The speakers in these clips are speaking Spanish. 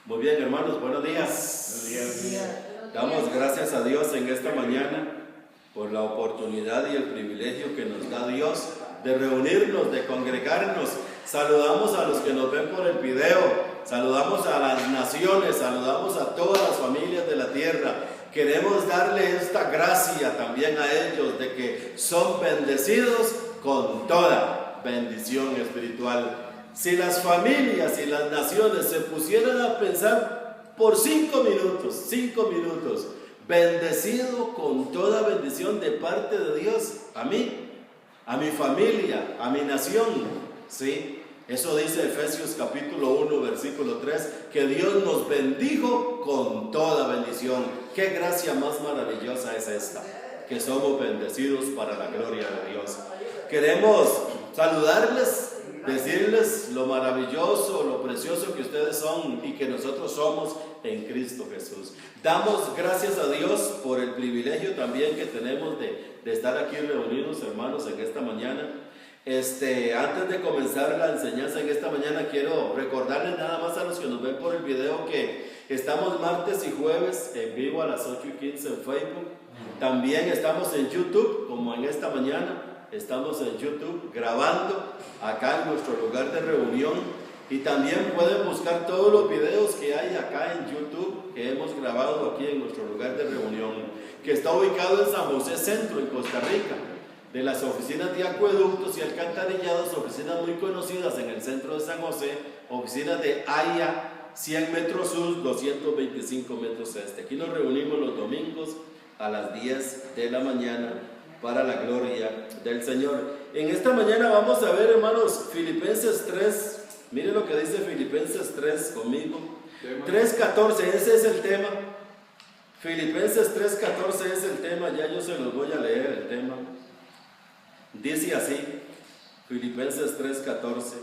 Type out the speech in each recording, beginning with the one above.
Muy bien, hermanos, buenos días. Buenos días. Damos gracias a Dios en esta mañana por la oportunidad y el privilegio que nos da Dios de reunirnos, de congregarnos. Saludamos a los que nos ven por el video, saludamos a las naciones, saludamos a todas las familias de la tierra. Queremos darle esta gracia también a ellos de que son bendecidos con toda bendición espiritual. Si las familias y las naciones se pusieran a pensar por 5 minutos, bendecido con toda bendición de parte de Dios, a mí, a mi familia, a mi nación, ¿sí? Eso dice Efesios capítulo 1, versículo 3, que Dios nos bendijo con toda bendición. Qué gracia más maravillosa es esta, que somos bendecidos para la gloria de Dios. Queremos saludarles, decirles lo maravilloso, lo precioso que ustedes son y que nosotros somos en Cristo Jesús. Damos gracias a Dios por el privilegio también que tenemos de estar aquí reunidos, hermanos, en esta mañana. Antes de comenzar la enseñanza en esta mañana, quiero recordarles nada más a los que nos ven por el video que estamos martes y jueves en vivo a las 8:15 en Facebook. También estamos en YouTube, como en esta mañana. Estamos en YouTube grabando acá en nuestro lugar de reunión, y también pueden buscar todos los videos que hay acá en YouTube que hemos grabado aquí en nuestro lugar de reunión, que está ubicado en San José Centro, en Costa Rica, de las oficinas de acueductos y alcantarillados, oficinas muy conocidas en el centro de San José, oficinas de AIA, 100 metros sur, 225 metros este. Aquí nos reunimos los domingos a las 10 de la mañana para la gloria del Señor. En esta mañana vamos a ver, hermanos, Filipenses 3. Mire lo que dice Filipenses 3 conmigo. 3:14, ese es el tema. Filipenses 3:14 es el tema. Ya yo se los voy a leer el tema. Dice así, Filipenses 3:14.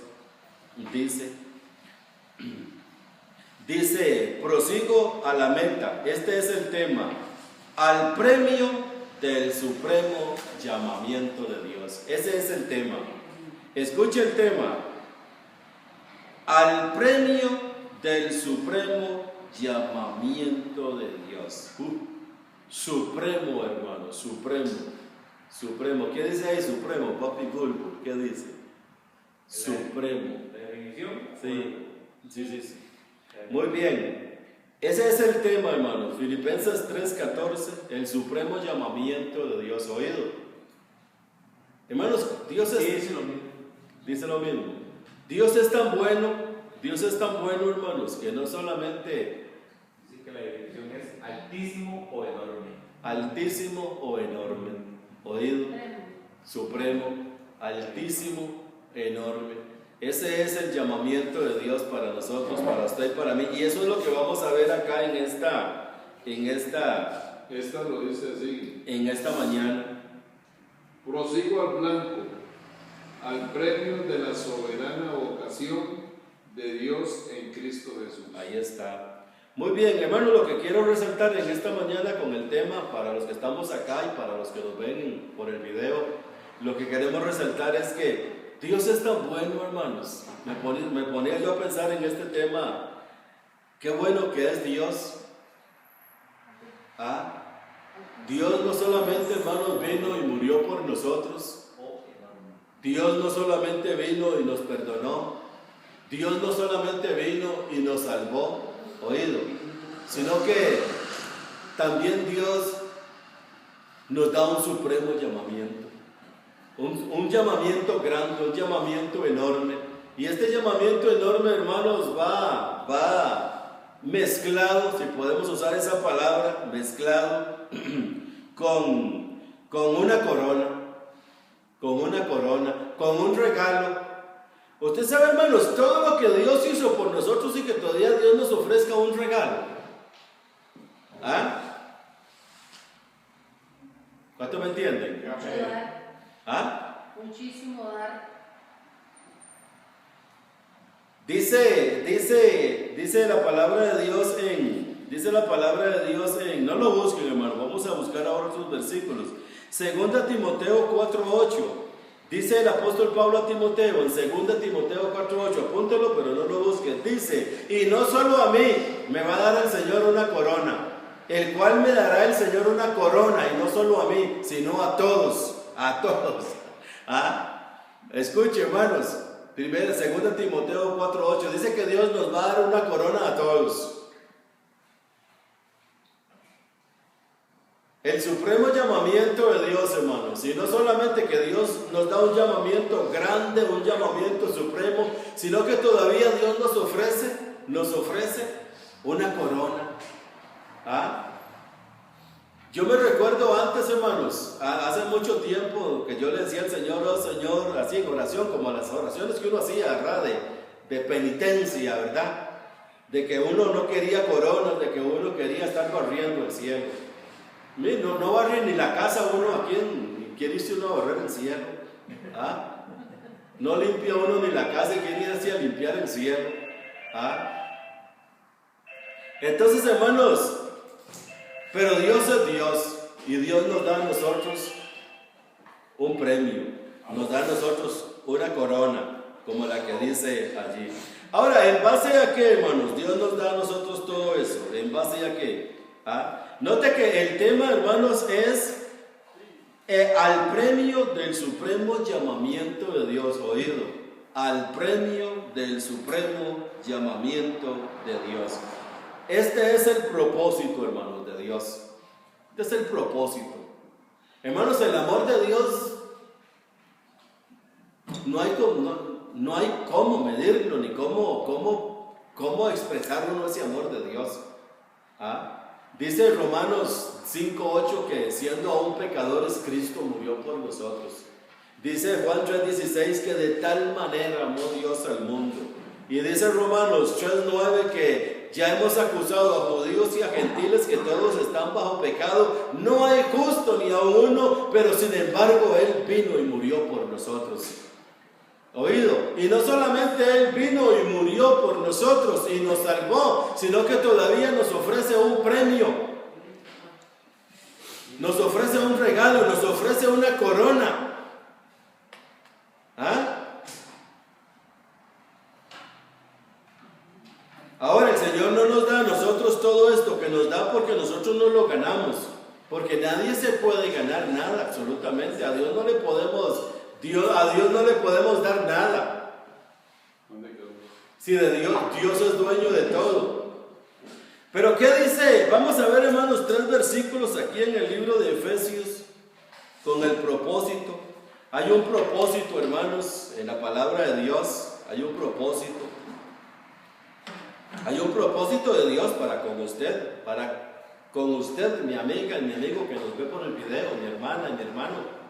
Dice, prosigo a la meta. Este es el tema. Al premio del supremo llamamiento de Dios. Ese es el tema. Escuche el tema. Al premio del supremo llamamiento de Dios. Supremo, hermano, supremo. ¿Qué dice ahí supremo? Papi Bulbul, ¿qué dice? Supremo. ¿La definición? Sí. Muy bien. Ese es el tema, hermano. Filipenses 3:14, el supremo llamamiento de Dios. ¿Oído? Hermanos, Dios dice lo mismo. Dios es tan bueno, hermanos, que no solamente... Dice que la definición es altísimo o enorme. Altísimo o enorme. ¿Oído? Supremo, altísimo, enorme. Ese es el llamamiento de Dios para nosotros, para usted y para mí. Y eso es lo que vamos a ver acá en Esta lo dice así. en esta mañana. Prosigo al blanco, al premio de la soberana vocación de Dios en Cristo Jesús. Ahí está. Muy bien, hermano, lo que quiero resaltar en esta mañana con el tema, para los que estamos acá y para los que nos ven por el video, lo que queremos resaltar es que Dios es tan bueno, hermanos. Me ponía yo a pensar en este tema. Qué bueno que es Dios. Dios no solamente, hermanos, vino y murió por nosotros. Dios no solamente vino y nos perdonó. Dios no solamente vino y nos salvó, oído, sino que también Dios nos da un supremo llamamiento. Un llamamiento grande, un llamamiento enorme. Y este llamamiento enorme, hermanos, va mezclado, si podemos usar esa palabra, mezclado con una corona, con un regalo. Usted sabe, hermanos, todo lo que Dios hizo por nosotros y que todavía Dios nos ofrezca un regalo. ¿Cuánto me entienden? Muchísimo dar. Dice la palabra de Dios en, no lo busquen, hermano, vamos a buscar ahora otros versículos. 2 Timoteo 4:8. Dice el apóstol Pablo a Timoteo en 2 Timoteo 4:8, apúntelo, pero no lo busquen. Dice, y no solo a mí, me va a dar el Señor una corona, el cual me dará el Señor una corona, y no solo a mí, sino a todos, ¿Ah? Escuche, hermanos, 2 Timoteo 4:8, dice que Dios nos va a dar una corona a todos. El supremo llamamiento de Dios, hermanos, y no solamente que Dios nos da un llamamiento grande, un llamamiento supremo, sino que todavía Dios nos ofrece una corona. ¿Ah? Yo me recuerdo antes, hermanos, hace mucho tiempo que yo le decía al Señor, oh Señor, así en oración, como las oraciones que uno hacía, ¿verdad? De penitencia, ¿verdad? De que uno no quería coronas, de que uno quería estar barriendo el cielo. No barre ni la casa uno, ¿a quién quiere irse uno a barrer el cielo? ¿Ah? No limpia uno ni la casa y quiere irse a limpiar el cielo. ¿Ah? Entonces, hermanos, pero Dios es Dios, y Dios nos da a nosotros un premio, nos da a nosotros una corona, como la que dice allí. Ahora, ¿en base a qué, hermanos? Dios nos da a nosotros todo eso. ¿En base a qué? ¿Ah? Note que el tema, hermanos, es al premio del supremo llamamiento de Dios, oído, al premio del supremo llamamiento de Dios. Este es el propósito, hermanos, de Dios. Este es el propósito. Hermanos, el amor de Dios no hay cómo medirlo, ni cómo expresar uno ese amor de Dios. ¿Ah? Dice Romanos 5:8 que siendo aún pecadores, Cristo murió por nosotros. Dice Juan 3:16 que de tal manera amó Dios al mundo. Y dice Romanos 3:9 que ya hemos acusado a judíos y a gentiles que todos están bajo pecado. No hay justo ni a uno, pero sin embargo Él vino y murió por nosotros. Oído, y no solamente Él vino y murió por nosotros y nos salvó, sino que todavía nos ofrece un premio, nos ofrece un regalo, nos ofrece una corona. ¿Ah? Ahora el Señor no nos da a nosotros todo esto que nos da porque nosotros no lo ganamos, porque nadie se puede ganar nada absolutamente. A Dios no le podemos dar nada. Si de Dios es dueño de todo. Pero ¿qué dice? Vamos a ver, hermanos, 3 versículos aquí en el libro de Efesios con el propósito. Hay un propósito, hermanos, en la palabra de Dios. Hay un propósito. Hay un propósito de Dios para con usted, mi amiga y mi amigo que nos ve por el video, mi hermana y mi hermano.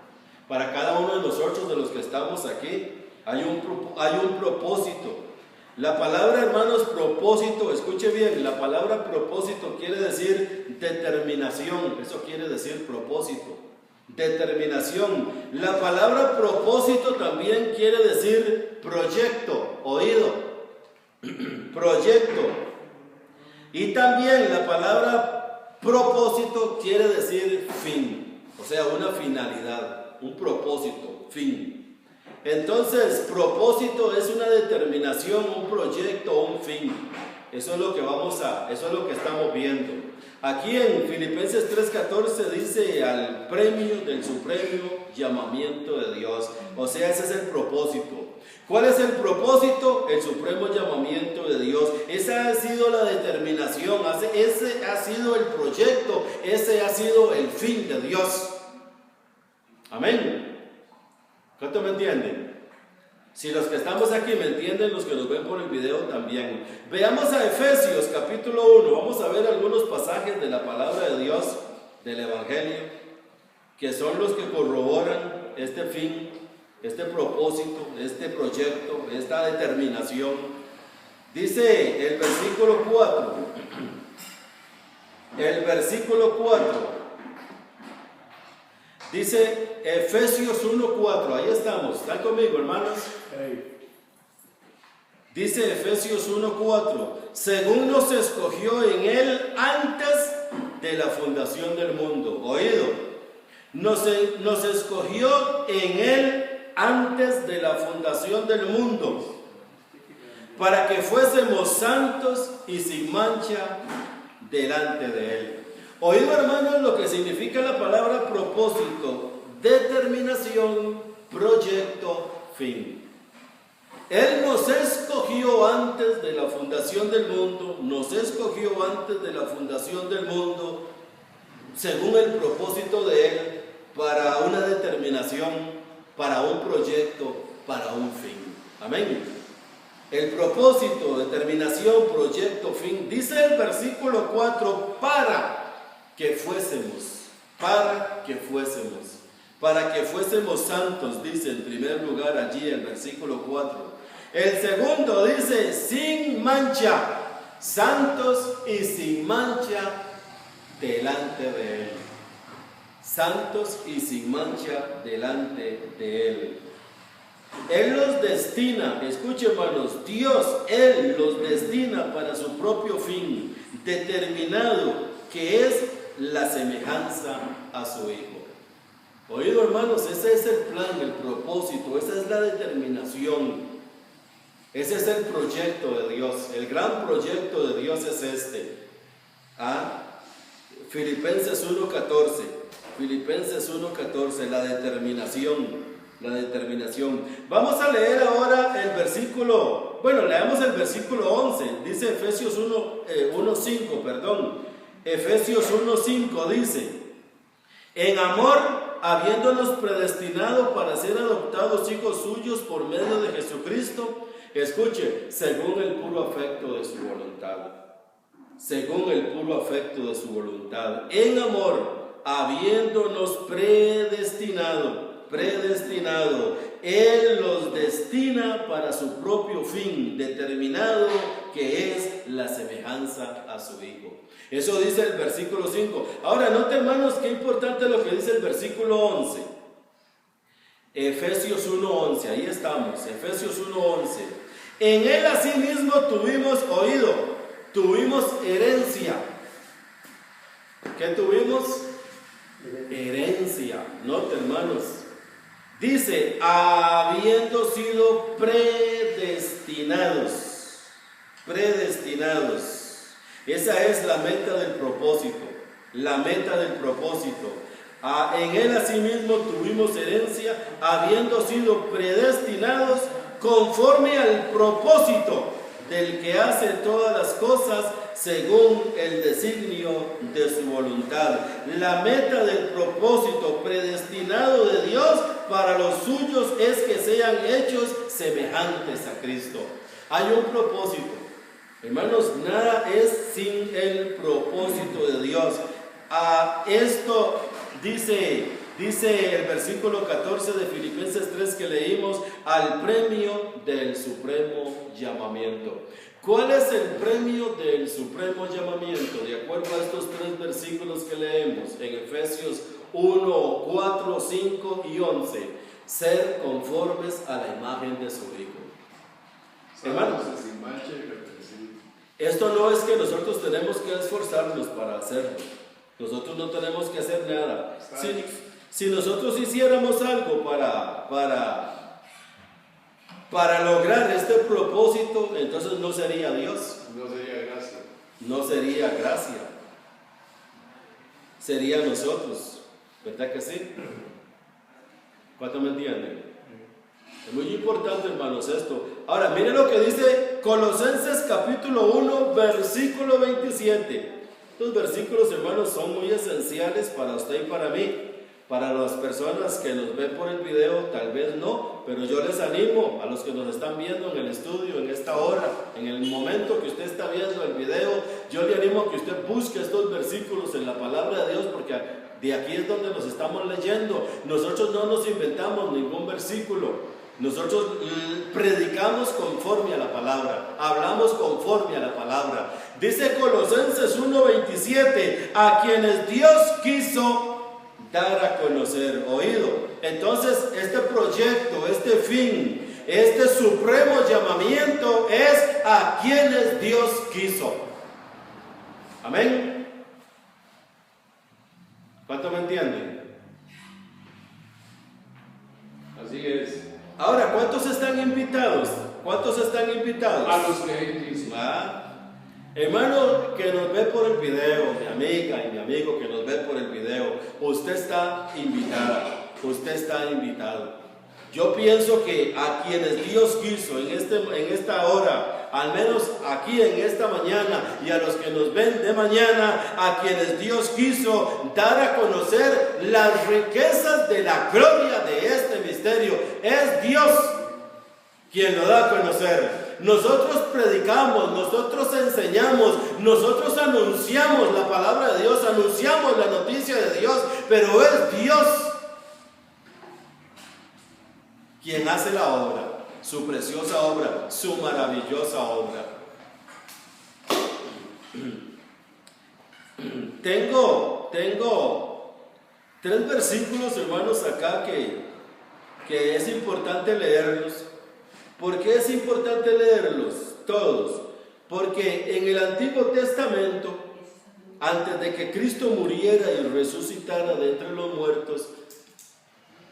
Para cada uno de nosotros, de los que estamos aquí, hay un propósito. La palabra, hermanos, propósito, escuche bien, la palabra propósito quiere decir determinación, eso quiere decir propósito, determinación. La palabra propósito también quiere decir proyecto, oído, proyecto. Y también la palabra propósito quiere decir fin, o sea, una finalidad, un propósito, fin. Entonces, propósito es una determinación, un proyecto, un fin. Eso es lo que estamos viendo. Aquí en Filipenses 3:14 dice al premio del supremo llamamiento de Dios. O sea, ese es el propósito. ¿Cuál es el propósito? El supremo llamamiento de Dios. Esa ha sido la determinación, ese ha sido el proyecto, ese ha sido el fin de Dios. Amén. ¿Cuánto me entienden? Si los que estamos aquí me entienden, los que nos ven por el video también. Veamos a Efesios capítulo 1. Vamos a ver algunos pasajes de la palabra de Dios, del Evangelio, que son los que corroboran este fin, este propósito, este proyecto, esta determinación. Dice el versículo 4. El versículo 4. Dice Efesios 1:4, ahí estamos, ¿están conmigo, hermanos? Dice Efesios 1:4, según nos escogió en Él antes de la fundación del mundo. Oído, nos escogió en Él antes de la fundación del mundo, para que fuésemos santos y sin mancha delante de Él. Oído, hermanos, lo que significa la palabra propósito: determinación, proyecto, fin. Él nos escogió antes de la fundación del mundo, nos escogió antes de la fundación del mundo, según el propósito de Él, para una determinación, para un proyecto, para un fin. Amén. El propósito, determinación, proyecto, fin. Dice el versículo 4, para que fuésemos santos, dice en primer lugar allí el versículo 4. El segundo dice sin mancha, santos y sin mancha delante de Él. Santos y sin mancha delante de Él. Él los destina, escuchen hermanos, Dios, Él los destina para su propio fin, determinado, que es la semejanza a su Hijo. Oído, hermanos, ese es el plan, el propósito, esa es la determinación, ese es el proyecto de Dios. El gran proyecto de Dios es este. Filipenses 1:14, la determinación. Vamos a leer ahora el versículo, leamos el versículo 11, dice Efesios 1:5, Efesios 1:5 dice: en amor, habiéndonos predestinado para ser adoptados hijos suyos por medio de Jesucristo, escuche, según el puro afecto de su voluntad. En amor, habiéndonos predestinado, Él los destina para su propio fin, determinado, que es la semejanza a su Hijo. Eso dice el versículo 5. Ahora, noten, hermanos, qué importante lo que dice el versículo 11. Efesios 1:11, ahí estamos, Efesios 1:11. En Él asimismo tuvimos herencia. ¿Qué tuvimos? Herencia. Noten, hermanos. Dice, habiendo sido predestinados. Esa es la meta del propósito. En Él asimismo tuvimos herencia, habiendo sido predestinados conforme al propósito del que hace todas las cosas según el designio de su voluntad. La meta del propósito predestinado de Dios para los suyos es que sean hechos semejantes a Cristo. Hay un propósito. Hermanos, nada es sin el propósito de Dios. Esto dice el versículo 14 de Filipenses 3 que leímos, al premio del supremo llamamiento. ¿Cuál es el premio del supremo llamamiento? De acuerdo a estos tres versículos que leemos en Efesios 1, 4, 5 y 11, ser conformes a la imagen de su Hijo. Hermanos, esto no es que nosotros tenemos que esforzarnos para hacerlo. Nosotros no tenemos que hacer nada. Si nosotros hiciéramos algo para lograr este propósito, entonces no sería Dios. No sería gracia. Sería nosotros. ¿Verdad que sí? ¿Cuánto me entienden? Es muy importante, hermanos, esto. Ahora, miren lo que dice Colosenses capítulo 1, versículo 27. Estos versículos, hermanos, son muy esenciales para usted y para mí. Para las personas que nos ven por el video, tal vez no, pero yo les animo a los que nos están viendo en el estudio, en esta hora, en el momento que usted está viendo el video, yo le animo a que usted busque estos versículos en la palabra de Dios, porque de aquí es donde los estamos leyendo. Nosotros no nos inventamos ningún versículo. Nosotros predicamos conforme a la palabra, hablamos conforme a la palabra. Dice Colosenses 1:27, a quienes Dios quiso dar a conocer. Oído. Entonces, este proyecto, este fin, este supremo llamamiento es a quienes Dios quiso. Amén. ¿Cuánto me entienden? Así es. Ahora, ¿cuántos están invitados? ¿Cuántos están invitados? A los que Él dice. Hermano que nos ve por el video, mi amiga y mi amigo que nos ve por el video, usted está invitada, usted está invitado. Yo pienso que a quienes Dios quiso en esta hora, al menos aquí en esta mañana, y a los que nos ven de mañana, a quienes Dios quiso dar a conocer las riquezas de la gloria de este misterio, es Dios quien lo da a conocer. Nosotros predicamos, nosotros enseñamos, nosotros anunciamos la palabra de Dios, anunciamos la noticia de Dios, pero es Dios quien hace la obra, su preciosa obra, su maravillosa obra. Tengo 3 versículos, hermanos, acá que es importante leerlos. ¿Por qué es importante leerlos todos? Porque en el Antiguo Testamento, antes de que Cristo muriera y resucitara de entre los muertos,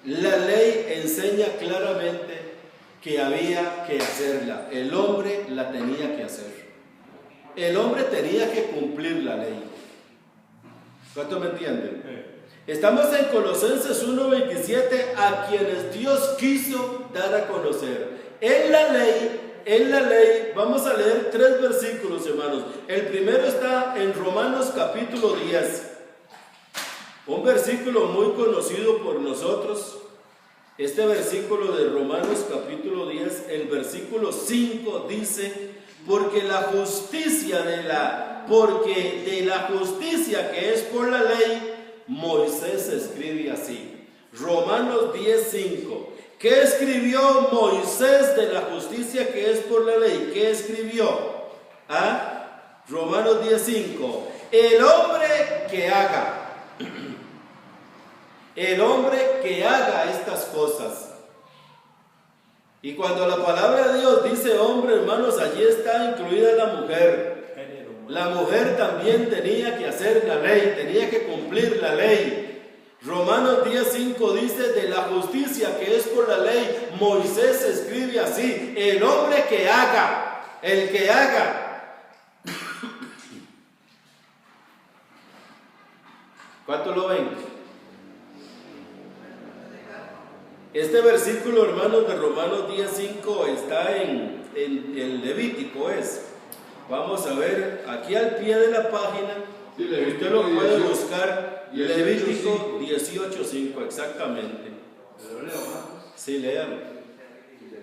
la ley enseña claramente que había que hacerla. El hombre la tenía que hacer. El hombre tenía que cumplir la ley. ¿Cuánto me entienden? Estamos en Colosenses 1:27, a quienes Dios quiso dar a conocer. En la ley, vamos a leer 3 versículos, hermanos. El primero está en Romanos capítulo 10. Un versículo muy conocido por nosotros. Este versículo de Romanos capítulo 10, el versículo 5 dice: porque de la justicia que es por la ley, Moisés escribe así. Romanos 10:5. ¿Qué escribió Moisés de la justicia que es por la ley? ¿Qué escribió? Romanos 10:5. El hombre que haga estas cosas. Y cuando la palabra de Dios dice hombre, hermanos, allí está incluida la mujer. La mujer también tenía que hacer la ley, tenía que cumplir la ley. Romanos 10:5 dice: de la justicia que es por la ley, Moisés escribe así: el hombre que haga, el que haga. ¿Cuánto lo ven? Este versículo, hermanos, de Romanos 10:5 está en Levítico, Vamos a ver, aquí al pie de la página, sí, usted lo puede 18, buscar, Levítico 18:5, exactamente. ¿Lo leo, Marcos? Sí, léalo.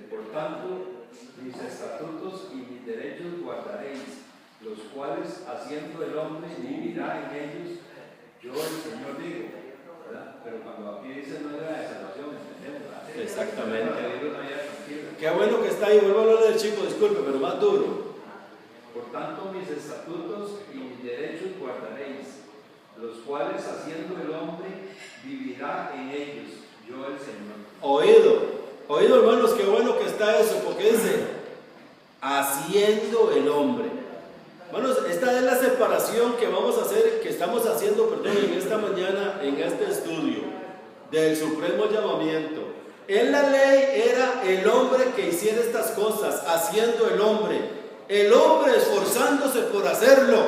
Por tanto, mis estatutos y mis derechos guardaréis, los cuales, haciendo el hombre, vivirá en ellos, yo el Señor digo. ¿Verdad? Pero cuando aquí dice no era de salvación, entendemos. Exactamente. Qué bueno que está ahí, vuelvo a hablar del chico, disculpe, pero más duro. Por tanto, mis estatutos y mis derechos guardaréis, los cuales, haciendo el hombre, vivirá en ellos, yo el Señor. Oído, hermanos, qué bueno que está eso, porque dice, haciendo el hombre. Hermanos, esta es la separación que vamos a hacer, que estamos haciendo, en esta mañana, en este estudio del supremo llamamiento. En la ley era el hombre que hiciera estas cosas, haciendo el hombre esforzándose por hacerlo.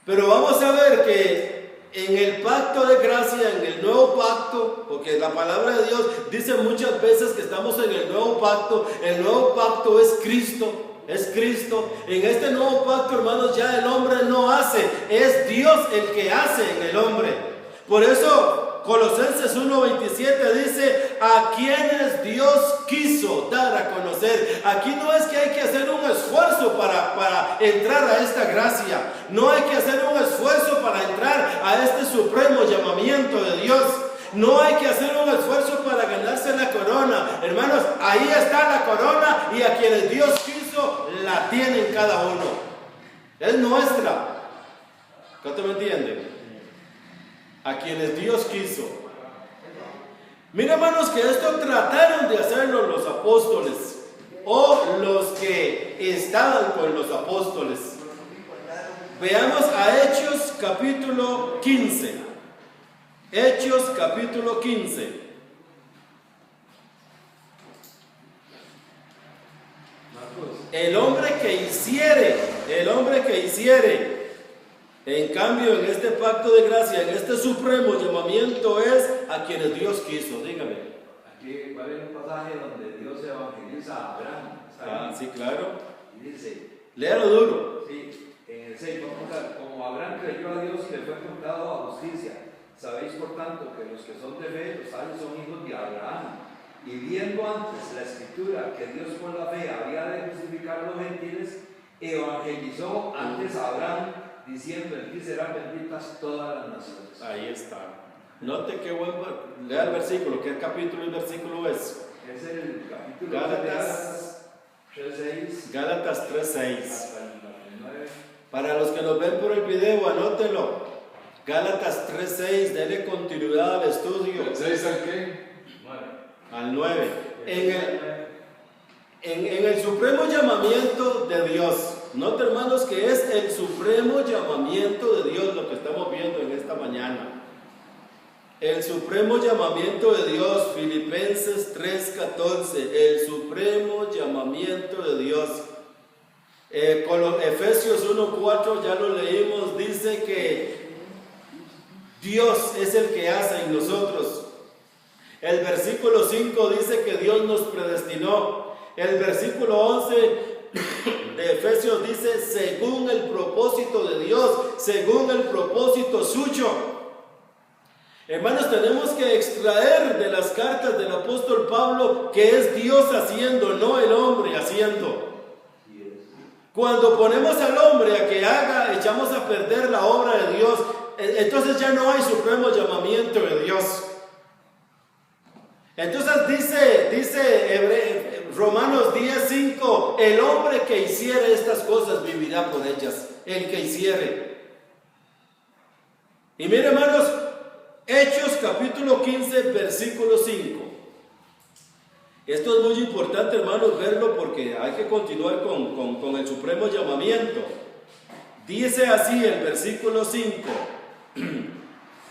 Pero vamos a ver que en el pacto de gracia, en el nuevo pacto, porque la palabra de Dios dice muchas veces que estamos en el nuevo pacto es Cristo. Es Cristo. En este nuevo pacto, hermanos, ya el hombre no hace, es Dios el que hace en el hombre. Por eso Colosenses 1:27 dice: a quienes Dios quiso dar a conocer. Aquí no es que hay que hacer un esfuerzo para entrar a esta gracia. No hay que hacer un esfuerzo para entrar a este supremo llamamiento de Dios. No hay que hacer un esfuerzo para ganarse la corona. Hermanos, ahí está la corona, y a quienes Dios quiso la tienen cada uno. Es nuestra. ¿Cuánto me entienden? A quienes Dios quiso. Mira, hermanos, que esto trataron de hacerlo los apóstoles, o los que estaban con los apóstoles. Veamos a Hechos capítulo 15. Hechos capítulo 15. En cambio, en este pacto de gracia, en este supremo llamamiento es a quienes Dios quiso. Dígame. Aquí va a haber un pasaje donde Dios evangeliza a Abraham. Ah, sí, claro. Y dice, Léalo duro. sí, en el 6, vamos a, como Abraham creyó a Dios y le fue contado a justicia. Sabéis por tanto que los que son de fe, los tales son hijos de Abraham. Y viendo antes la escritura que Dios por la fe había de justificar a los gentiles, evangelizó antes a Abraham, diciendo: en ti serán benditas todas las naciones. Ahí está. Note qué buen. Lea el versículo. ¿Qué capítulo y versículo es? Es el capítulo Gálatas 3:6. Gálatas 3:6. Hasta el 9. Para los que nos ven por el video, anótelo. Gálatas 3:6. Dele continuidad al estudio. ¿El 6 al qué? Al 9. En el supremo llamamiento de Dios. Note, hermanos, que es el supremo llamamiento de Dios lo que estamos viendo en esta mañana. El supremo llamamiento de Dios, Filipenses 3:14, el supremo llamamiento de Dios. Con los Efesios 1:4 ya lo leímos, dice que Dios es el que hace en nosotros. El versículo 5 dice que Dios nos predestinó. El versículo 11 de Efesios dice, según el propósito de Dios, según el propósito suyo. Hermanos, tenemos que extraer de las cartas del apóstol Pablo que es Dios haciendo, no el hombre haciendo. Cuando ponemos al hombre a que haga, echamos a perder la obra de Dios. Entonces ya no hay supremo llamamiento de Dios. Entonces dice Romanos 10:5, el hombre que hiciere estas cosas vivirá por ellas, el que hiciere. Y mire, hermanos, Hechos capítulo 15 versículo 5. Esto es muy importante, hermanos, verlo porque hay que continuar con el supremo llamamiento. Dice así el versículo 5.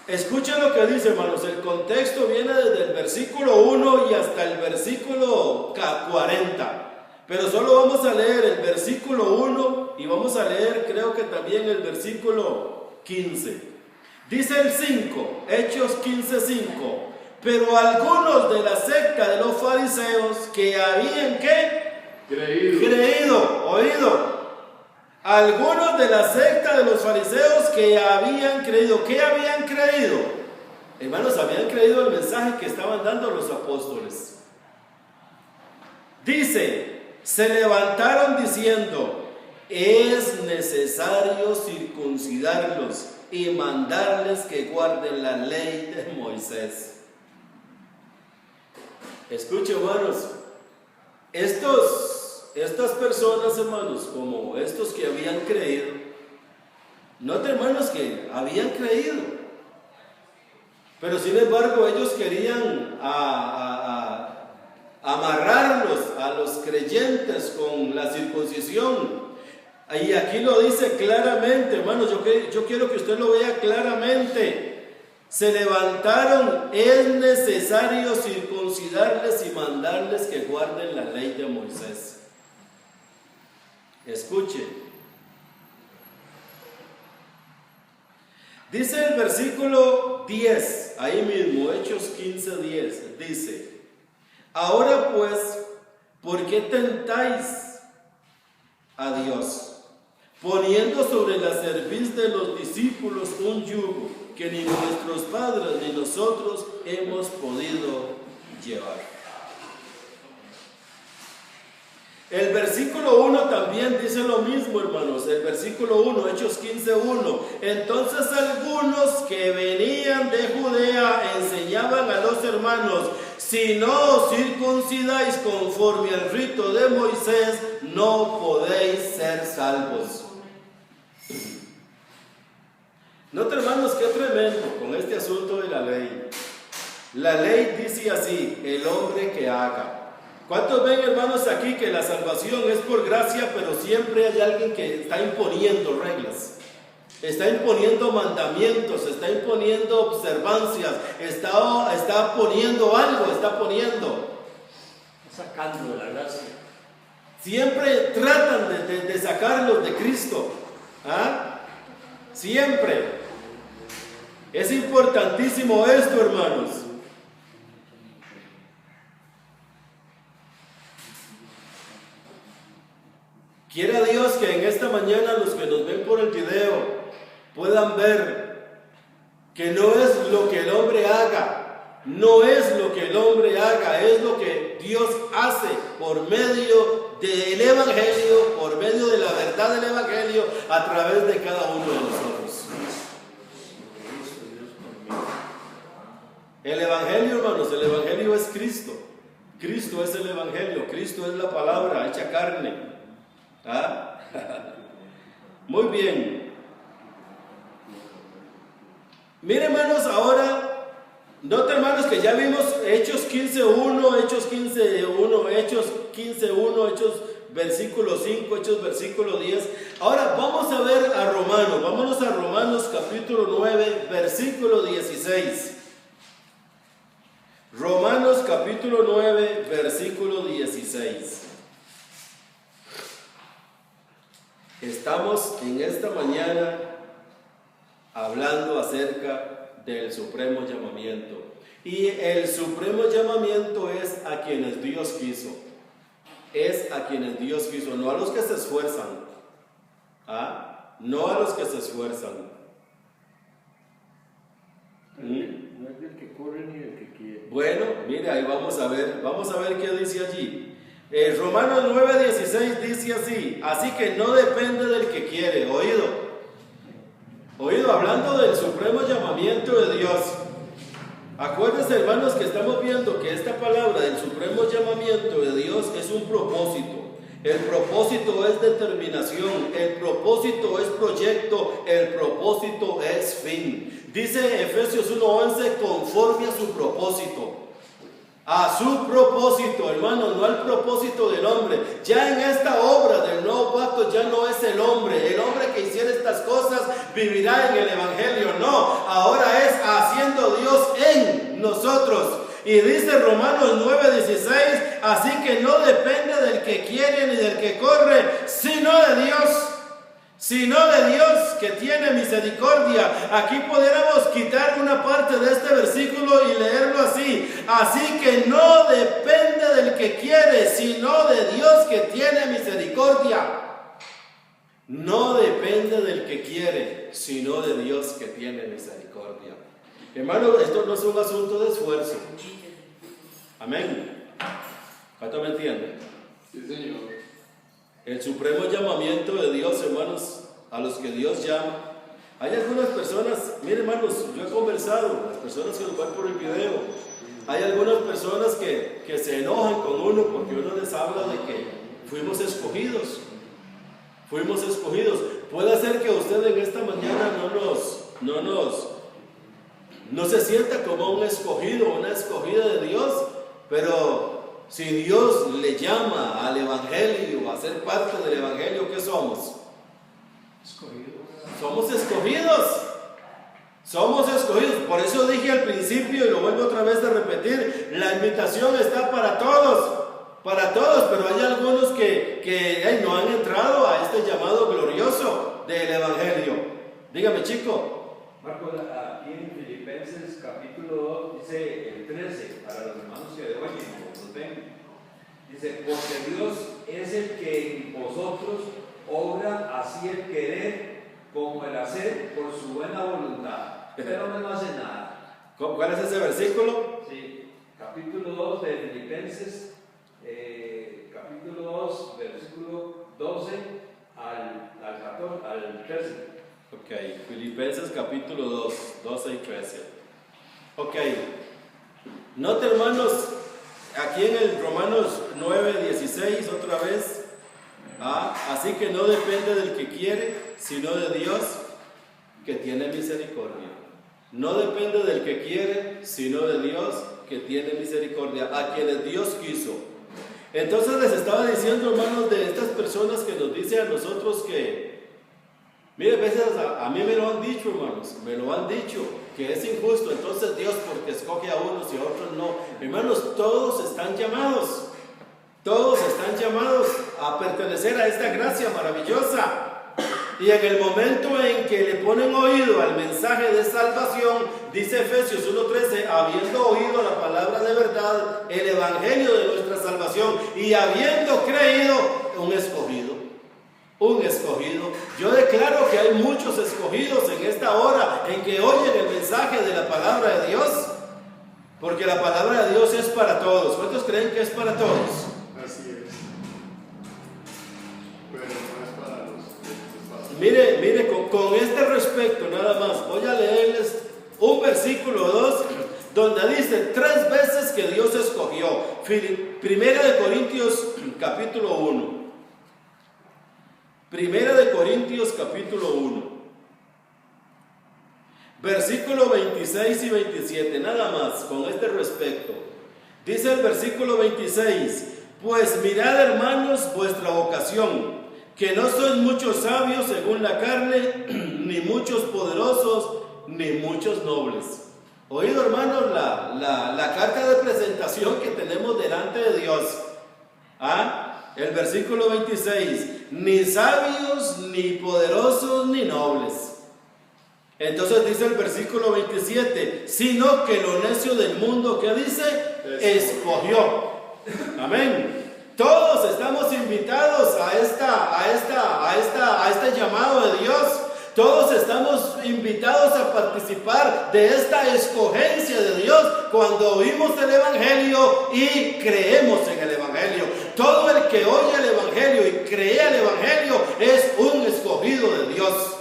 Escuchen lo que dice, hermanos. El contexto viene desde el versículo 1 y hasta el versículo 40. Pero solo vamos a leer el versículo 1 y vamos a leer, creo que también el versículo 15. Dice el 5, Hechos 15:5. Pero algunos de la secta de los fariseos que habían creído, oído. Algunos de la secta de los fariseos que habían creído. ¿Qué habían creído? Hermanos, habían creído el mensaje que estaban dando los apóstoles. Dice, se levantaron diciendo, es necesario circuncidarlos y mandarles que guarden la ley de Moisés. Escuchen, hermanos, estas personas, hermanos, como estos que habían creído, noten, hermanos, que habían creído, pero sin embargo ellos querían amarrarlos a los creyentes con la circuncisión. Y aquí lo dice claramente, hermanos, yo quiero que usted lo vea claramente. Se levantaron, es necesario circuncidarles y mandarles que guarden la ley de Moisés. Escuche. Dice el versículo 10, ahí mismo, Hechos 15:10, dice, ahora pues, ¿por qué tentáis a Dios, poniendo sobre la cerviz de los discípulos un yugo que ni nuestros padres ni nosotros hemos podido llevar? El versículo 1 también dice lo mismo, hermanos. El versículo 1, Hechos 15:1. Entonces algunos que venían de Judea enseñaban a los hermanos, si no os circuncidáis conforme al rito de Moisés, no podéis ser salvos. Nota, hermanos, qué tremendo con este asunto de la ley. La ley dice así, el hombre que haga. ¿Cuántos ven, hermanos, aquí que la salvación es por gracia, pero siempre hay alguien que está imponiendo reglas? Está imponiendo mandamientos, está imponiendo observancias, está poniendo algo, está sacando de la gracia. Siempre tratan de sacarlos de Cristo. ¿Ah? siempre. Es importantísimo esto, hermanos. Quiera Dios que en esta mañana los que nos ven por el video puedan ver que no es lo que el hombre haga, no es lo que el hombre haga, es lo que Dios hace por medio del Evangelio, por medio de la verdad del Evangelio, a través de cada uno de nosotros. El Evangelio, hermanos, el Evangelio es Cristo. Cristo es el Evangelio, Cristo es la palabra hecha carne. ¿Ah? Muy bien. Miren, hermanos, ahora nota, hermanos, que ya vimos Hechos 15:1, Hechos 15:1, Hechos 15:1, Hechos versículo 5, Hechos versículo 10. Ahora vamos a ver a Romanos. Vámonos a Romanos capítulo 9, versículo 16. Romanos capítulo 9, versículo 16. Estamos en esta mañana hablando acerca del supremo llamamiento. Y el supremo llamamiento es a quienes Dios quiso. Es a quienes Dios quiso, no a los que se esfuerzan. ¿Ah? No a los que se esfuerzan. No es del que corre ni del que quiere. Bueno, mire, ahí vamos a ver qué dice allí. Romanos 9:16 dice así que no depende del que quiere. Oído, hablando del supremo llamamiento de Dios. Acuérdense, hermanos, que estamos viendo que esta palabra del supremo llamamiento de Dios es un propósito. El propósito es determinación, el propósito es proyecto, el propósito es fin. Dice Efesios 1:11, conforme a su propósito. A su propósito, hermano, no al propósito del hombre. Ya en esta obra del nuevo pacto ya no es el hombre que hiciera estas cosas vivirá en el Evangelio. No, ahora es haciendo Dios en nosotros. Y dice Romanos 9:16, así que no depende del que quiere ni del que corre, sino de Dios que tiene misericordia. Aquí podríamos quitar una parte de este versículo y leerlo así. Así que no depende del que quiere, sino de Dios que tiene misericordia. No depende del que quiere, sino de Dios que tiene misericordia. Hermano, esto no es un asunto de esfuerzo. Amén. ¿Cuánto me entienden? Sí, Señor. El supremo llamamiento de Dios, hermanos, a los que Dios llama. Hay algunas personas, miren, hermanos, yo he conversado, las personas que nos ven por el video, hay algunas personas que se enojan con uno porque uno les habla de que fuimos escogidos. Puede ser que usted en esta mañana no se sienta como un escogido, una escogida de Dios, pero si Dios le llama al Evangelio, a ser parte del Evangelio, ¿qué somos? Somos escogidos. Por eso dije al principio, y lo vuelvo otra vez a repetir, la invitación está para todos, pero hay algunos que no han entrado a este llamado glorioso del Evangelio. Dígame, chico. Marco, aquí en Filipenses capítulo 2 dice el 13, para los hermanos que oyen o nos ven, dice, porque Dios es el que en vosotros obra así el querer como el hacer por su buena voluntad, pero no hace nada. ¿Cuál es ese versículo? Sí, capítulo 2 de Filipenses, capítulo 2, versículo 12 al 13. Ok, Filipenses capítulo 2, 12 y 13. Ok, note, hermanos, aquí en el Romanos 9, 16, otra vez. Así que no depende del que quiere, sino de Dios que tiene misericordia. No depende del que quiere, sino de Dios que tiene misericordia, a quienes Dios quiso. Entonces les estaba diciendo, hermanos, de estas personas que nos dicen a nosotros que, mire, a veces a mí me lo han dicho, hermanos, que es injusto, entonces Dios porque escoge a unos y a otros no. Hermanos, todos están llamados a pertenecer a esta gracia maravillosa. Y en el momento en que le ponen oído al mensaje de salvación, dice Efesios 1:13, habiendo oído la palabra de verdad, el evangelio de nuestra salvación, y habiendo creído, un escogido. Un escogido. Yo declaro que hay muchos escogidos en esta hora en que oyen el mensaje de la palabra de Dios, porque la palabra de Dios es para todos. ¿Cuántos creen que es para todos? Así es. Pero no es para los que Mire, con este respecto nada más, voy a leerles un versículo 2, donde dice 3 veces que Dios escogió. Primera de Corintios capítulo 1. Primera de Corintios capítulo 1. Versículo 26 y 27, nada más con este respecto. Dice el versículo 26, pues mirad, hermanos, vuestra vocación, que no sois muchos sabios según la carne, ni muchos poderosos, ni muchos nobles. Oído, hermanos, la carta de presentación que tenemos delante de Dios. El versículo 26, ni sabios, ni poderosos, ni nobles. Entonces dice el versículo 27, sino que lo necio del mundo, ¿qué dice? Escogió. Amén. Todos estamos invitados a este llamado de Dios. Todos estamos invitados a participar de esta escogencia de Dios cuando oímos el Evangelio y creemos en el Evangelio. Todo el que oye el Evangelio y cree el Evangelio es un escogido de Dios.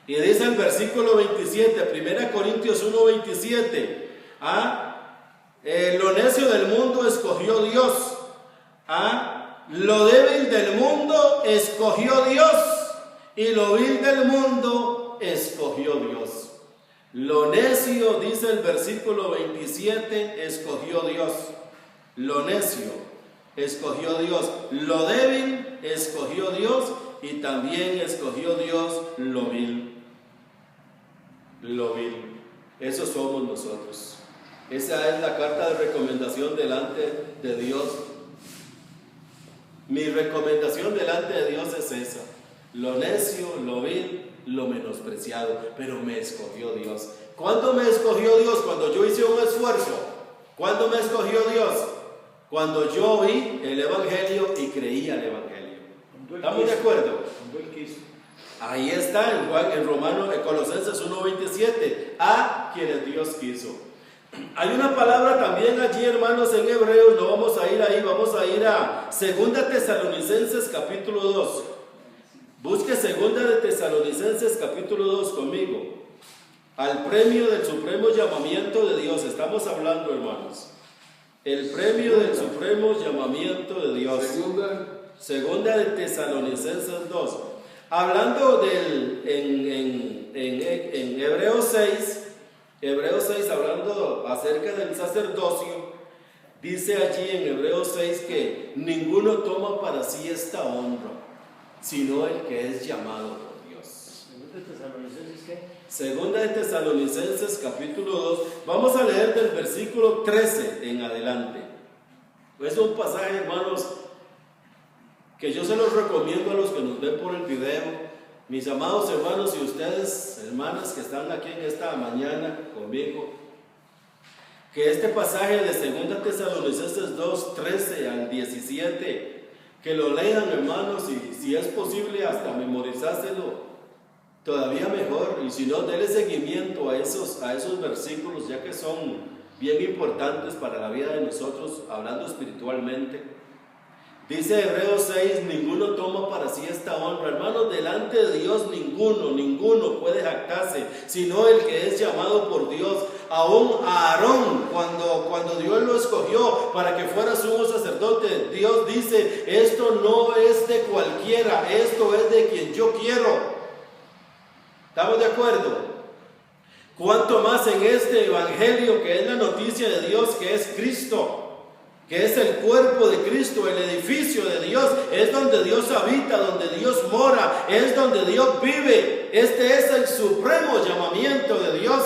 Y dice el versículo 27, 1 Corintios 1:27, lo necio del mundo escogió Dios, lo débil del mundo escogió Dios, y lo vil del mundo escogió Dios. Lo necio, dice el versículo 27, escogió Dios. Lo necio escogió Dios. Lo débil escogió Dios, y también escogió Dios lo vil. Lo vil. Eso somos nosotros. Esa es la carta de recomendación delante de Dios. Mi recomendación delante de Dios es esa: lo necio, lo vil, lo menospreciado, pero me escogió Dios. ¿Cuándo me escogió Dios? Cuando yo hice un esfuerzo. ¿Cuándo me escogió Dios? Cuando yo oí el Evangelio y creí al Evangelio. ¿Estamos de acuerdo? Cuando Él quiso. Ahí está en Colosenses 1:27, a quienes Dios quiso. Hay una palabra también allí, hermanos, en Hebreos. No vamos a ir ahí, vamos a ir a 2 Tesalonicenses capítulo 2. Busque 2 Tesalonicenses capítulo 2 conmigo. Al premio del supremo llamamiento de Dios estamos hablando, hermanos. El premio del supremo llamamiento de Dios. Segunda de Tesalonicenses 2. Hablando en Hebreos 6, hablando acerca del sacerdocio, dice allí en Hebreos 6 que ninguno toma para sí esta honra, sino el que es llamado por Dios. Segunda de Tesalonicenses capítulo 2, vamos a leer del versículo 13 en adelante. Es un pasaje, hermanos, que yo se los recomiendo a los que nos ven por el video. Mis amados hermanos y ustedes, hermanas que están aquí en esta mañana conmigo, que este pasaje de 2 Tesalonicenses 2, 13 al 17, que lo lean, hermanos, y si es posible hasta memorizárselo, todavía mejor. Y si no, denle seguimiento a esos versículos, ya que son bien importantes para la vida de nosotros, hablando espiritualmente. Dice Hebreos 6, ninguno toma para sí esta honra. Hermanos, delante de Dios ninguno puede jactarse, sino el que es llamado por Dios. Aún a Aarón, cuando Dios lo escogió para que fuera sumo sacerdote, Dios dice, esto no es de cualquiera, esto es de quien yo quiero. ¿Estamos de acuerdo? Cuanto más en este evangelio, que es la noticia de Dios, que es Cristo, que es el cuerpo de Cristo, el edificio de Dios, es donde Dios habita, donde Dios mora, es donde Dios vive. Este es el supremo llamamiento de Dios.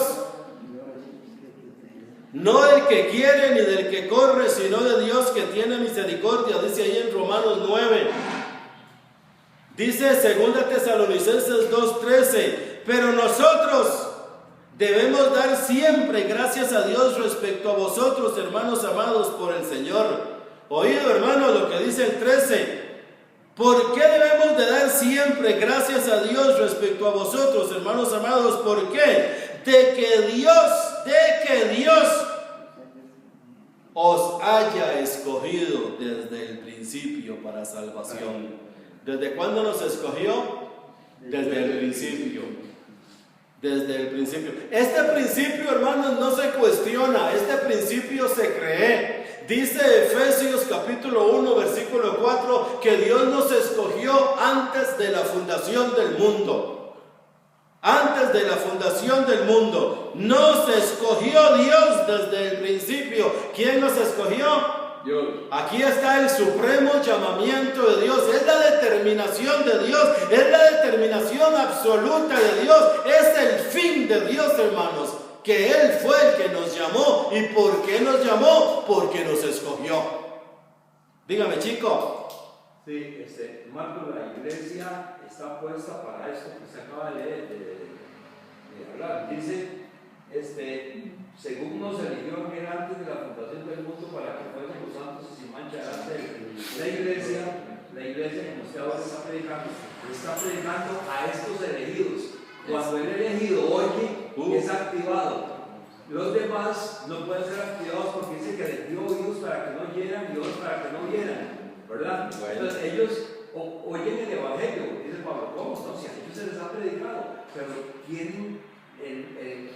No del que quiere ni del que corre, sino de Dios que tiene misericordia, dice ahí en Romanos 9. Dice 2 Tesalonicenses 2:13, pero nosotros debemos dar siempre gracias a Dios respecto a vosotros, hermanos amados por el Señor. Oído, hermanos, lo que dice el 13. ¿Por qué debemos de dar siempre gracias a Dios respecto a vosotros, hermanos amados? ¿Por qué? De que Dios os haya escogido desde el principio para salvación. ¿Desde cuándo nos escogió? Desde el principio. Desde el principio. Este principio, hermanos, no se cuestiona. Este principio se cree. Dice Efesios capítulo 1, versículo 4, que Dios nos escogió antes de la fundación del mundo. Antes de la fundación del mundo. Nos escogió Dios desde el principio. ¿Quién nos escogió? Dios. Aquí está el supremo llamamiento de Dios. Es la determinación de Dios. Es la determinación absoluta de Dios. Es el fin de Dios, hermanos. Que Él fue el que nos llamó. ¿Y por qué nos llamó? Porque nos escogió. Dígame, chico. Sí, Marco, la iglesia está puesta para esto que se acaba de leer, de hablar. Dice, según nos eligió antes de la fundación del mundo para que fuéramos los santos y sin mancha delante de él. La iglesia como usted ahora está predicando a estos elegidos. Cuando el elegido oye, es activado. Los demás no pueden ser activados porque dice que les dio oídos para que no oyeran y ojos para que no vieran, ¿verdad? Bueno. Entonces ellos oyen el evangelio, dice Pablo, ¿cómo? No, si a ellos se les ha predicado, pero tienen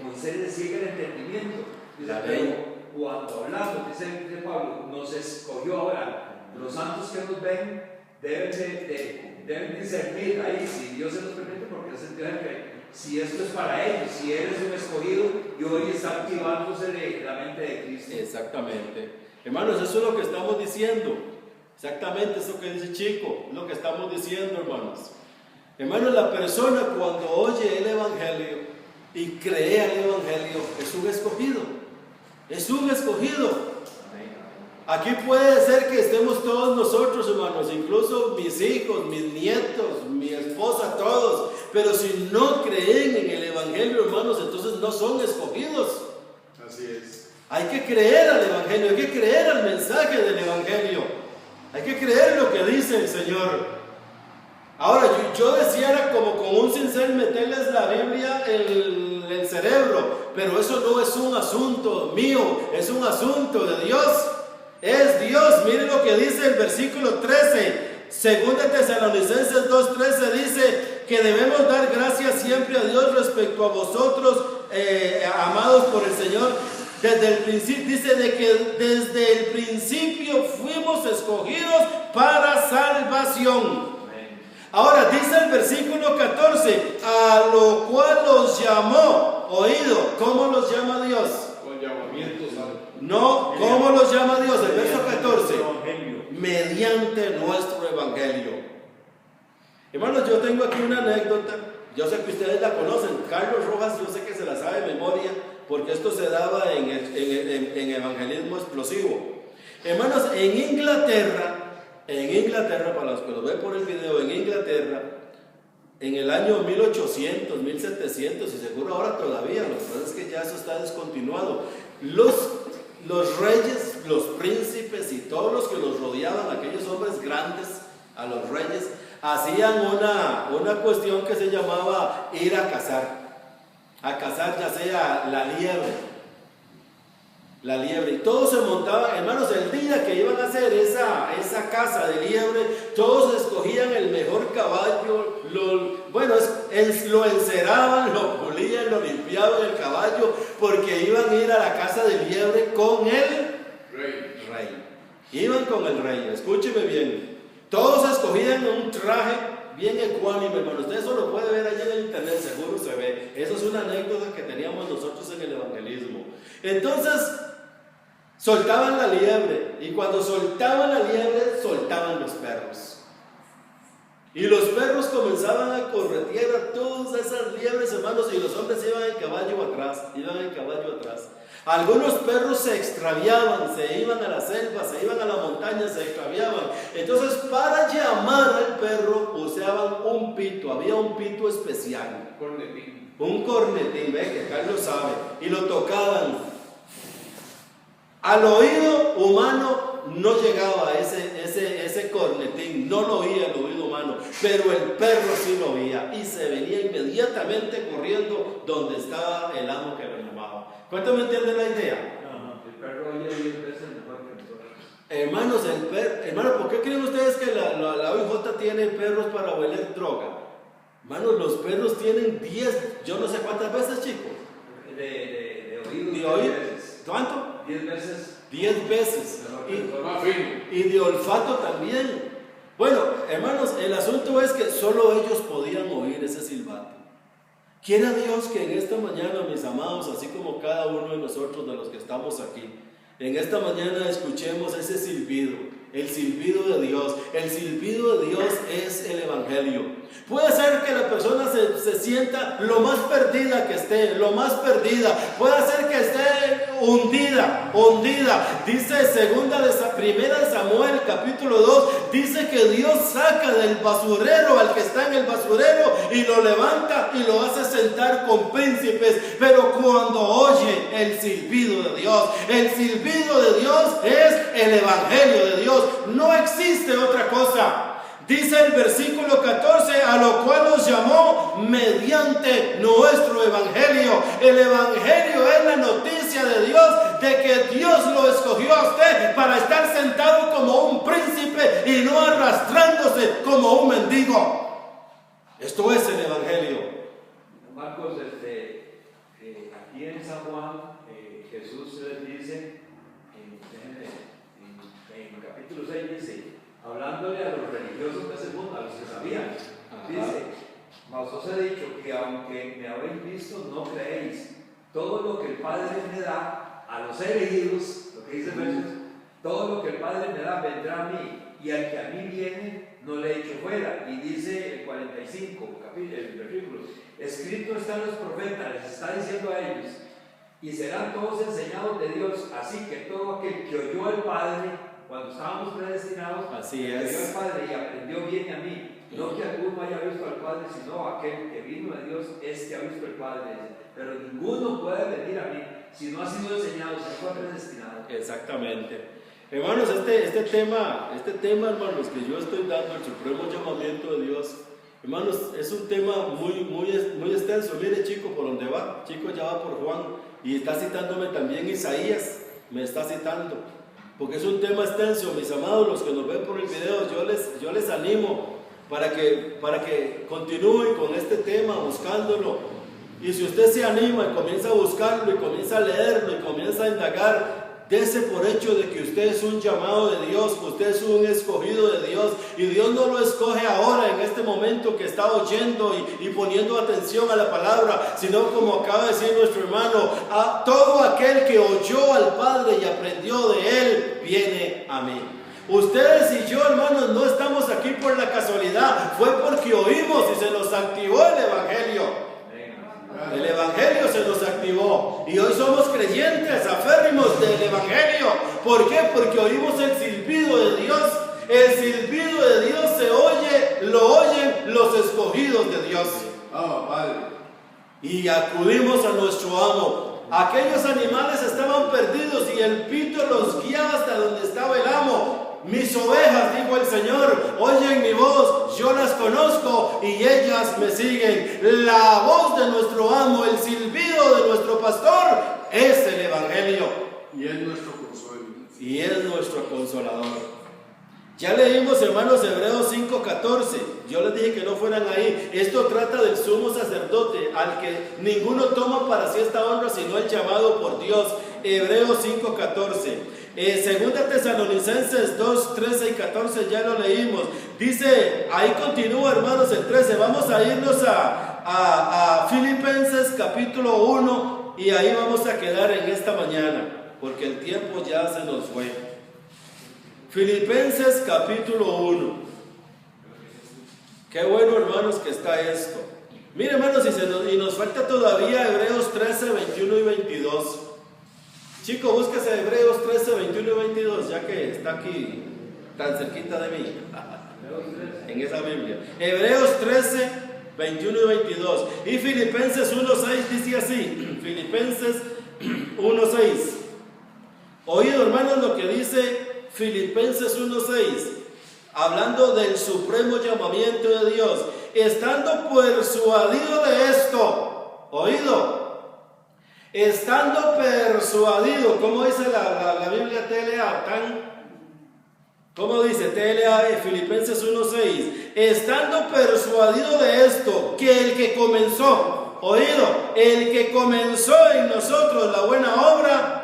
concede ciega el entendimiento. Dice, pero cuando hablamos, dice Pablo, nos escogió ahora. Los santos que nos ven deben discernir ahí si Dios se los permite, porque es que si esto es para ellos, si eres un escogido y hoy está activándose la mente de Cristo. Exactamente. Hermanos, eso es lo que estamos diciendo. Exactamente eso que dice Chico, es lo que estamos diciendo, hermanos. Hermanos, la persona cuando oye el evangelio y cree al evangelio es un escogido. Es un escogido. Aquí puede ser que estemos todos nosotros, hermanos, incluso mis hijos, mis nietos, mi esposa, todos. Pero si no creen en el evangelio, hermanos, entonces no son escogidos. Así es. Hay que creer al evangelio, hay que creer al mensaje del evangelio. Hay que creer lo que dice el Señor. Ahora, yo decía como con un cincel meterles la Biblia en el cerebro, pero eso no es un asunto mío, es un asunto de Dios. Es Dios. Mire lo que dice el versículo 13. 2 Tesalonicenses 2:13 dice que debemos dar gracias siempre a Dios respecto a vosotros, amados por el Señor. Desde el principio, dice de que desde el principio fuimos escogidos para salvación. Ahora dice el versículo 14, a lo cual los llamó. Oído, ¿cómo los llama Dios? Con llamamientos. No, ¿cómo los llama Dios? El verso 14, mediante nuestro evangelio. Hermanos, yo tengo aquí una anécdota. Yo sé que ustedes la conocen. Carlos Rojas, yo sé que se la sabe de memoria, porque esto se daba en evangelismo explosivo. Hermanos, en Inglaterra, para los que lo ven por el video, en Inglaterra, en el año 1800, 1700, y seguro ahora todavía, lo que pasa es que ya eso está descontinuado. Los reyes, los príncipes y todos los que los rodeaban, aquellos hombres grandes, a los reyes, hacían una cuestión que se llamaba ir a cazar ya sea la liebre, y todos se montaban, hermanos, el día que iban a hacer esa caza de liebre, todos escogían el mejor caballo, lo enceraban, lo pulían, lo limpiaban el caballo, porque iban a ir a la caza de liebre con el rey. Iban con el rey, escúcheme bien. Todos escogían un traje bien ecuánime, hermano. Usted eso lo puede ver allá en el internet, seguro se ve. Eso es una anécdota que teníamos nosotros en el evangelismo. Entonces, soltaban la liebre, y cuando soltaban la liebre, soltaban los perros. Y los perros comenzaban a corretear a todas esas liebres, hermano. hermanos, y los hombres iban en caballo atrás. Algunos perros se extraviaban, se iban a la selva, se iban a la montaña, se extraviaban. Entonces, para llamar al perro usaban un pito, había un pito especial. Cornetín. Un cornetín, ve que Carlos sabe, y lo tocaban. Al oído humano no llegaba ese cornetín, no lo oía el oído humano, pero el perro sí lo oía y se venía inmediatamente corriendo donde estaba el amo que lo llamaba. ¿Cuánto me entienden la idea? El perro oye 10 veces mejor que nosotros. Hermanos, ¿por qué creen ustedes que la OIJ tiene perros para oler droga? Hermanos, los perros tienen 10, yo no sé cuántas veces, chicos. De oído. ¿De oído? 10 veces. ¿Cuánto? 10 veces. 10 veces. Más fino. Y de olfato también. Bueno, hermanos, el asunto es que solo ellos podían oír ese silbato. Quiera Dios que en esta mañana, mis amados, así como cada uno de nosotros de los que estamos aquí, en esta mañana escuchemos ese silbido, el silbido de Dios. El silbido de Dios es el Evangelio. Puede ser que la persona se sienta lo más perdida que esté, lo más perdida. Puede ser que esté hundida. Dice primera de Samuel capítulo 2, dice que Dios saca del basurero al que está en el basurero y lo levanta y lo hace sentar con príncipes. Pero cuando oye el silbido de Dios, el silbido de Dios es el Evangelio de Dios. No existe otra cosa. Dice el versículo 14, a lo cual nos llamó mediante nuestro Evangelio. El Evangelio es la noticia de Dios, de que Dios lo escogió a usted para estar sentado como un príncipe y no arrastrándose como un mendigo. Esto es el Evangelio. Marcos, aquí en San Juan, Jesús les dice, en capítulo 6 dice, hablándole a los religiosos de ese mundo, a los que sabían, dice, mas os he dicho que aunque me habéis visto, no creéis. Todo lo que el Padre me da a los elegidos, lo que dice Jesús, todo lo que el Padre me da vendrá a mí, y al que a mí viene, no le echo fuera. Y dice el 45, el versículo, escrito están los profetas, les está diciendo a ellos, y serán todos enseñados de Dios, así que todo aquel que oyó al Padre, cuando estábamos predestinados, así oyó es, al Padre y aprendió viene a mí. No que alguno haya visto al Padre, sino aquel que vino de Dios es que ha visto al Padre. Pero ninguno puede venir a mí si no ha sido enseñado, si no fue predestinado. Exactamente. Hermanos, este tema, hermanos, que yo estoy dando, el supremo llamamiento de Dios, hermanos, es un tema muy extenso. Mire, chico, por donde va, chico ya va por Juan y está citándome también Isaías, me está citando, porque es un tema extenso. Mis amados, los que nos ven por el video, yo les animo para que continúen con este tema, buscándolo. Y si usted se anima y comienza a buscarlo y comienza a leerlo y comienza a indagar, dese por hecho de que usted es un llamado de Dios, que usted es un escogido de Dios, y Dios no lo escoge ahora en este momento que está oyendo y poniendo atención a la palabra, sino como acaba de decir nuestro hermano, a todo aquel que oyó al Padre y aprendió de Él, viene a mí. Ustedes y yo, hermanos, no estamos aquí por la casualidad, fue porque oímos y se nos activó el Evangelio. El Evangelio se nos activó y hoy somos creyentes aférrimos del Evangelio. ¿Por qué? Porque oímos el silbido de Dios. El silbido de Dios se oye, lo oyen los escogidos de Dios. Padre. Y acudimos a nuestro amo. Aquellos animales estaban perdidos y el pito los guiaba hasta donde estaba el amo. Mis ovejas, dijo el Señor, oyen mi voz, yo las conozco y ellas me siguen. La voz de nuestro amo, el silbido de nuestro pastor, es el Evangelio. Y es nuestro consuelo. Y es nuestro consolador. Ya leímos, hermanos, Hebreos 5:14. Yo les dije que no fueran ahí. Esto trata del sumo sacerdote, al que ninguno toma para sí esta honra, sino el llamado por Dios. Hebreos 5:14. Segunda Tesalonicenses 2:13 y 14 ya lo leímos. Dice, ahí continúa, hermanos, el 13. Vamos a irnos a Filipenses capítulo 1 y ahí vamos a quedar en esta mañana, porque el tiempo ya se nos fue. Filipenses capítulo 1. Qué bueno, hermanos, que está esto. Mire, hermanos, y nos falta todavía Hebreos 13, 21 y 22. Chico, búsquese Hebreos 13, 21 y 22, ya que está aquí tan cerquita de mí, en esa Biblia. Hebreos 13, 21 y 22. Y Filipenses 1:6 dice así, Filipenses 1:6. Oído, hermanos, lo que dice Filipenses 1:6, hablando del supremo llamamiento de Dios. Estando persuadido de esto, oído, estando persuadido, ¿cómo dice la Biblia TLA? ¿Cómo dice TLA Filipenses 1:6? Estando persuadido de esto, que el que comenzó, oído, el que comenzó en nosotros la buena obra,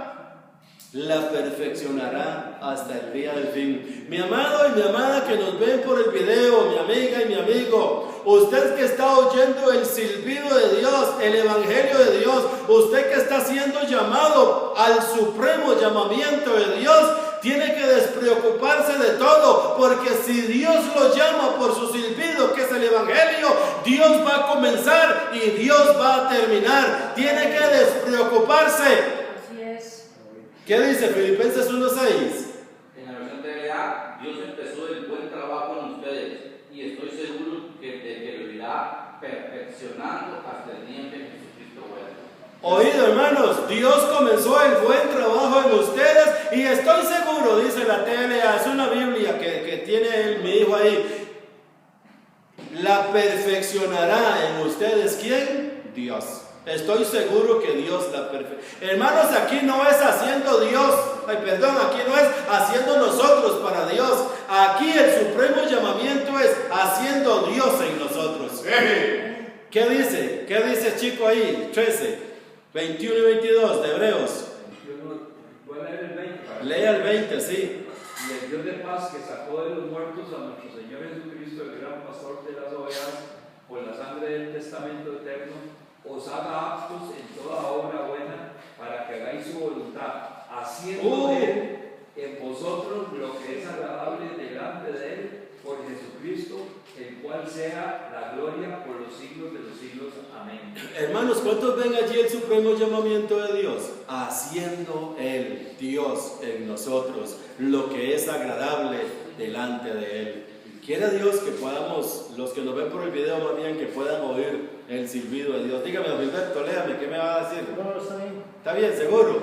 la perfeccionará hasta el día del fin. Mi amado y mi amada que nos ven por el video, mi amiga y mi amigo, usted que está oyendo el silbido de Dios, el evangelio de Dios, usted que está siendo llamado al supremo llamamiento de Dios, tiene que despreocuparse de todo, porque si Dios lo llama por su silbido, que es el evangelio, Dios va a comenzar y Dios va a terminar. Tiene que despreocuparse. ¿Qué dice Filipenses 1:6? En la versión TLA, Dios empezó el buen trabajo en ustedes y estoy seguro que lo irá perfeccionando hasta el día en que Jesucristo vuelva. Oído, hermanos, Dios comenzó el buen trabajo en ustedes y estoy seguro, dice la TLA, es una Biblia que tiene mi hijo ahí, la perfeccionará en ustedes. ¿Quién? Dios. Estoy seguro que Dios la perfecciona. Hermanos, aquí no es haciendo Dios, aquí no es haciendo nosotros para Dios. Aquí el supremo llamamiento es haciendo Dios en nosotros. ¿Qué dice? ¿Qué dice, chico, ahí? 13, 21 y 22 de Hebreos. Voy a leer el 20. Lea el 20, sí. Y el Dios de paz que sacó de los muertos a nuestro Señor Jesucristo, el gran pastor de las ovejas, por la sangre del testamento eterno, os haga aptos en toda obra buena para que hagáis su voluntad, haciendo de Él en vosotros lo que es agradable delante de Él, por Jesucristo, el cual sea la gloria por los siglos de los siglos. Amén. Hermanos, ¿cuántos ven allí el supremo llamamiento de Dios? Haciendo Él, Dios en nosotros, lo que es agradable delante de Él. Quiera Dios que podamos, los que nos ven por el video más bien, que puedan oír el silbido de Dios. Dígame, don Gilberto, léame, ¿qué me va a decir? No, está bien. ¿Está bien, seguro?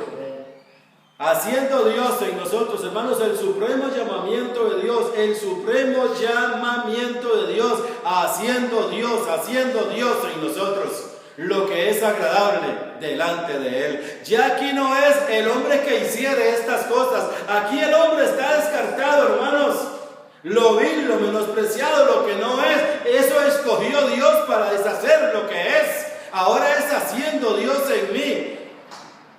Haciendo Dios en nosotros, hermanos, el supremo llamamiento de Dios, el supremo llamamiento de Dios, haciendo Dios en nosotros lo que es agradable delante de Él. Ya aquí no es el hombre que hiciere estas cosas, aquí el hombre está descartado, hermanos. Lo vil, lo menospreciado, lo que no es, eso escogió Dios para deshacer lo que es. Ahora es haciendo Dios en mí.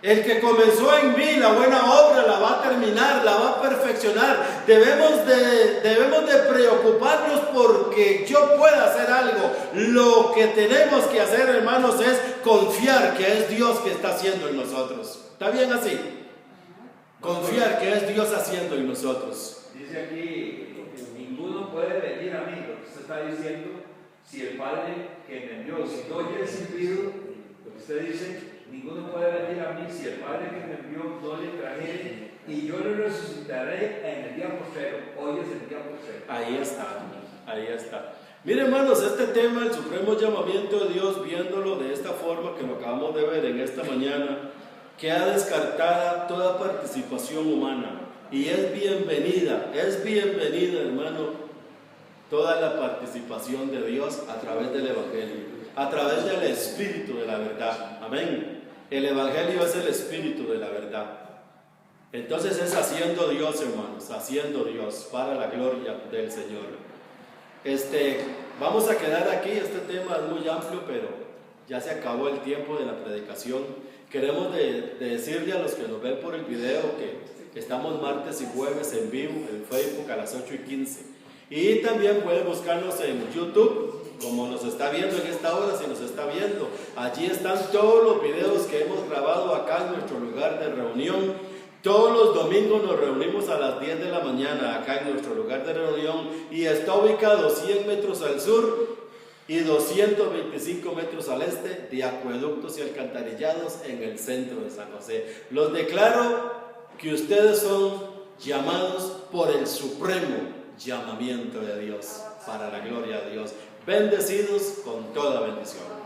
El que comenzó en mí la buena obra la va a terminar, la va a perfeccionar. Debemos de preocuparnos porque yo pueda hacer algo. Lo que tenemos que hacer, hermanos, es confiar que es Dios que está haciendo en nosotros. ¿Está bien así? Confiar que es Dios haciendo en nosotros. Dice aquí, ninguno puede venir a mí, lo que usted está diciendo, si el Padre que me envió, si no oye el silbido, lo que usted dice, ninguno puede venir a mí si el Padre que me envió no le trajere, y yo le resucitaré en el día postrero. Hoy es el día postrero. Ahí está. Miren, hermanos, este tema, el supremo llamamiento de Dios, viéndolo de esta forma que lo acabamos de ver en esta mañana, queda descartada toda participación humana. Y es bienvenida, hermano, toda la participación de Dios a través del Evangelio, a través del Espíritu de la verdad. Amén. El Evangelio es el Espíritu de la verdad. Entonces es haciendo Dios, hermanos, haciendo Dios para la gloria del Señor. Vamos a quedar aquí, este tema es muy amplio, pero ya se acabó el tiempo de la predicación. Queremos de decirle a los que nos ven por el video que estamos martes y jueves en vivo en Facebook a las 8:15. Y también pueden buscarnos en YouTube, como nos está viendo en esta hora, si nos está viendo. Allí están todos los videos que hemos grabado acá en nuestro lugar de reunión. Todos los domingos nos reunimos a las 10 de la mañana acá en nuestro lugar de reunión y está ubicado 100 metros al sur y 225 metros al este de acueductos y alcantarillados en el centro de San José. Los declaro que ustedes son llamados por el supremo llamamiento de Dios, para la gloria de Dios, bendecidos con toda bendición.